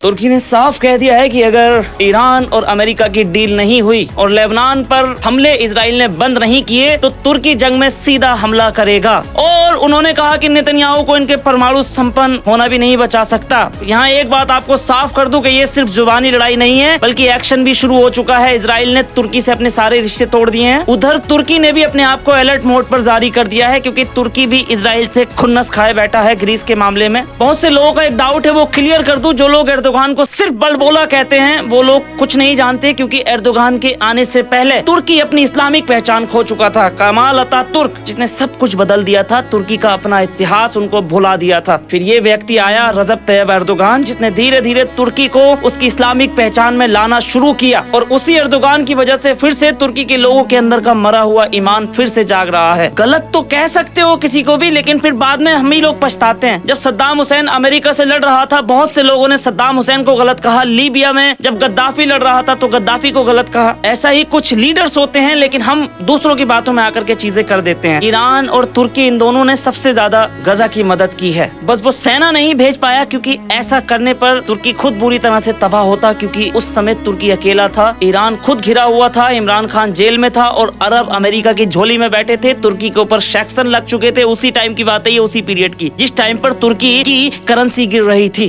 ترکی نے صاف کہہ دیا ہے کہ اگر ایران اور امریکہ کی ڈیل نہیں ہوئی اور لیبنان پر حملے اسرائیل نے بند نہیں کیے تو ترکی جنگ میں سیدھا حملہ کرے گا، اور انہوں نے کہا کہ نیتنیاہو کو ان کے پرمانو سمپن ہونا بھی نہیں بچا سکتا۔ یہاں ایک بات آپ کو صاف کر دوں کہ یہ صرف زبانی لڑائی نہیں ہے بلکہ ایکشن بھی شروع ہو چکا ہے۔ اسرائیل نے ترکی سے اپنے سارے رشتے توڑ دیے ہیں، ادھر ترکی نے بھی اپنے آپ کو الرٹ موڈ پر جاری کر دیا ہے کیونکہ ترکی بھی اسرائیل سے کھنس کھائے بیٹھا ہے گریس کے معاملے میں۔ بہت سے لوگوں کا ایک ڈاؤٹ ہے، وہ کلیئر کر دوں۔ جو لوگ ایردوغان کو صرف بلبولا کہتے ہیں وہ لوگ کچھ نہیں جانتے، کیونکہ ایردوغان کے آنے سے پہلے ترکی اپنی اسلامک پہچان کھو چکا تھا۔ کمال اتا ترک جس نے سب کچھ بدل دیا تھا، ترکی کا اپنا اتہاس ان کو بھلا دیا تھا۔ پھر یہ ویکتی آیا رجب طیب ایردوغان، جس نے دھیرے دھیرے ترکی کو اس کی اسلامک پہچان میں لانا شروع کیا، اور اسی ایردوغان کی وجہ سے پھر سے ترکی کے لوگوں کے اندر کا مرا ہوا ایمان پھر سے جاگ رہا ہے۔ غلط تو کہہ سکتے ہو کسی کو بھی، لیکن پھر بعد میں ہم ہی لوگ پچھتاتے ہیں۔ جب صدام حسین امریکہ سے لڑ رہا تھا، بہت سے لوگوں نے صدام حسین کو غلط کہا۔ لیبیا میں جب غدافی لڑ رہا تھا تو غدافی کو غلط کہا۔ ایسا ہی کچھ لیڈرز ہوتے ہیں، لیکن ہم دوسروں کی باتوں میں آ کر کے چیزیں کر دیتے ہیں۔ ایران اور ترکی ان دونوں نے سب سے زیادہ غزہ کی مدد کی ہے، بس وہ سینا نہیں بھیج پایا، کیونکہ ایسا کرنے پر ترکی خود بری طرح سے تباہ ہوتا، کیونکہ اس سمے ترکی اکیلا تھا، ایران خود گھرا ہوا تھا، عمران خان جیل میں تھا، اور عرب امریکہ کی جھولی میں بیٹھے تھے۔ ترکی کے اوپر سینکشن لگ چکے تھے۔ اسی ٹائم کی بات ہے یہ، اسی پیریڈ کی جس ٹائم پر ترکی کی کرنسی گر رہی تھی۔